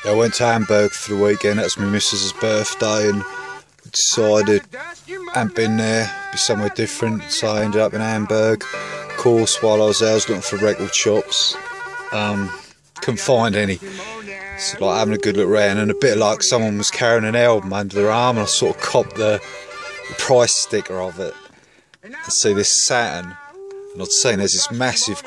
I went to Hamburg for the weekend. That's my missus's birthday, and we decided I hadn't been there, be somewhere different, so I ended up in Hamburg. Of course, while I was there, I was looking for record shops. Couldn't find any. So like having a good look around, and a bit like someone was carrying an album under their arm, and I sort of copped the price sticker of it. I see this Saturn, and I'd seen there's this massive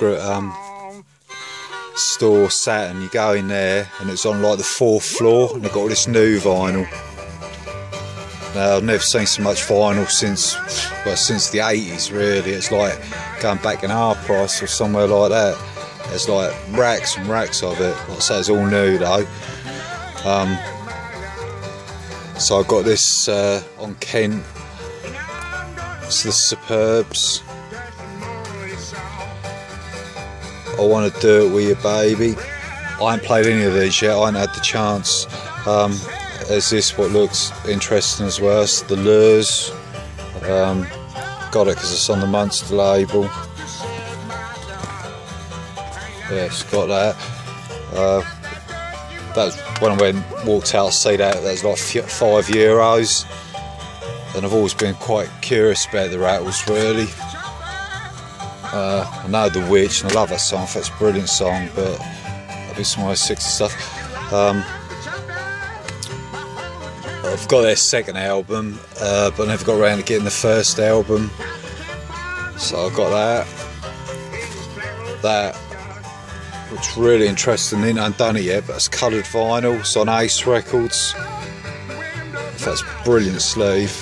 store Saturn. You go in there and it's on like the 4th floor, and they've got all this new vinyl. Now I've never seen so much vinyl since the 80s really. It's like going back in our price or somewhere like that. There's like racks and racks of it. Like I say, it's all new though. So I got this on Kent. It's the Superbs. I want to do it with you, baby. I ain't played any of these yet. I ain't had the chance. There's this what looks interesting as well. It's the Lures. Got it because it's on the Munster label. Yeah, it's got that. That's when I walked out to see that. That was like €5. And I've always been quite curious about the Rattles, really. I know The Witch, and I love that song. That's a brilliant song, but I'll be some of my 60s stuff. I've got their second album, but I never got around to getting the first album. So I got that. That, which really interesting. I haven't done it yet, but it's coloured vinyl. It's on Ace Records. That's a brilliant sleeve.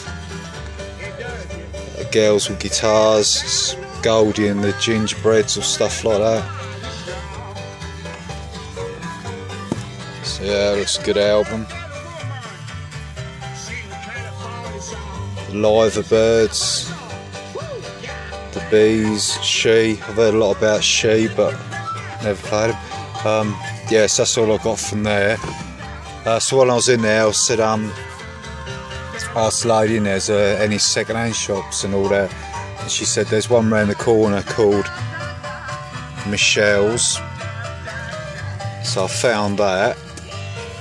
Girls with guitars. Goldie and the Gingerbreads or stuff like that. So yeah, looks a good album. The Liver Birds, the Bees, She. I've heard a lot about She, but never played them. Yes, that's all I got from there. So while I was in there, I said, asked the lady in there's any second-hand shops and all that. And she said there's one round the corner called Michelle's. So I found that.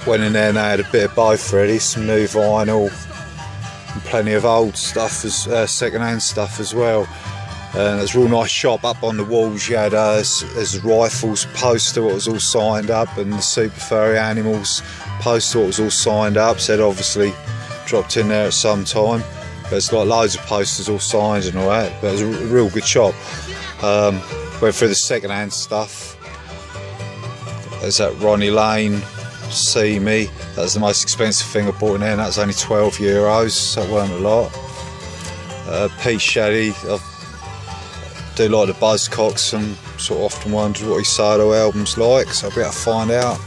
Went in there and they had a bit of both ready, some new vinyl and plenty of old stuff, as second-hand stuff as well. And it's a real nice shop. Up on the walls you had there's a Rifles poster what was all signed up, and the Super Furry Animals poster what was all signed up. So it obviously dropped in there at some time. There's like loads of posters all signed and all that, but it was a real good shop. Went through the second-hand stuff. There's that Ronnie Lane See Me. That was the most expensive thing I bought in there, and that was only €12, so it weren't a lot. Pete Shaddy, I do like the Buzzcocks and sort of often wondered what his solo album's like, so I'll be able to find out.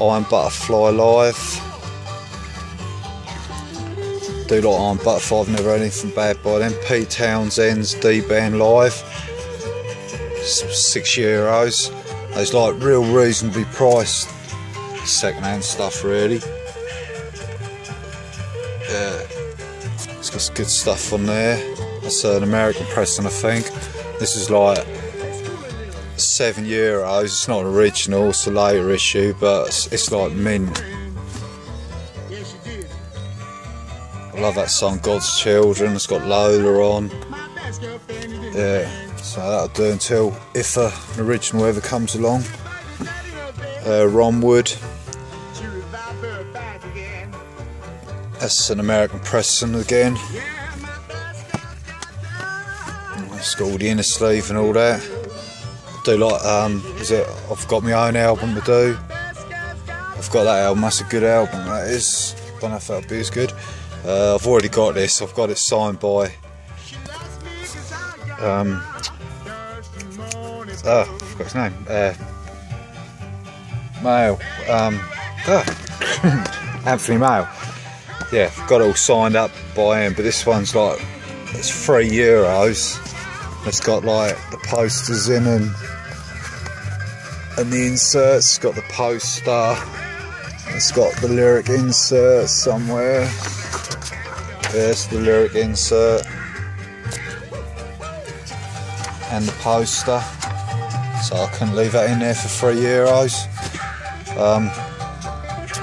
Iron Butterfly Live. Do like Iron Butterfly, I've never heard anything bad by them. Pete Townsend's D-Band Live, €6. It's like real reasonably priced second-hand stuff really. Yeah, it's got some good stuff on there. That's an American press, and I think this is like €7. It's not an original, it's a later issue, but it's like mint. I love that song, God's Children. It's got Lola on. Yeah, so that'll do until if an original ever comes along. Ron Wood. That's an American Preston again. It's got all the inner sleeve and all that. I do like I've got my own album to do. I've got that album. That's a good album. That is. Don't know if that'll be as good. I've already got this. I've got it signed by I forgot his name. Mail. Anthony Mail. Yeah, I've got it all signed up by him, but this one's like, it's €3. It's got like the posters in and the inserts. It's got the poster. It's got the lyric insert somewhere. There's the lyric insert and the poster, so I couldn't leave that in there for €3.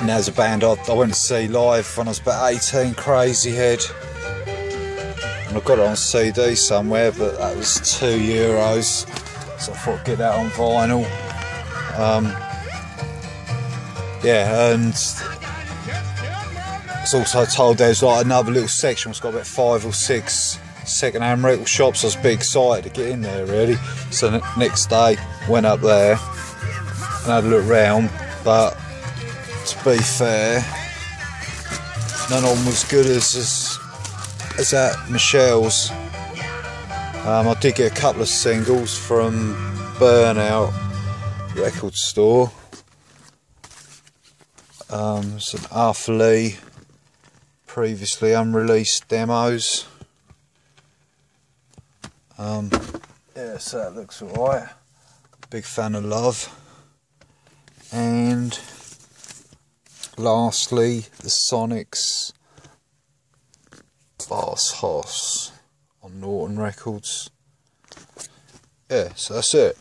And there's a band I went to see live when I was about 18, Crazy Head. And I got it on CD somewhere, but that was €2. So I thought I'd get that on vinyl. Yeah, and I was also told there's like another little section which got about 5 or 6 second-hand record shops. I was a bit excited to get in there really. So the next day went up there and had a look round, but to be fair, none of them was good as at Michelle's. I did get a couple of singles from Burnout record store. Some Arthur Lee previously unreleased demos. Yeah, so that looks alright. Big fan of Love. And lastly, the Sonics Fast Hoss on Norton Records. Yeah, so that's it.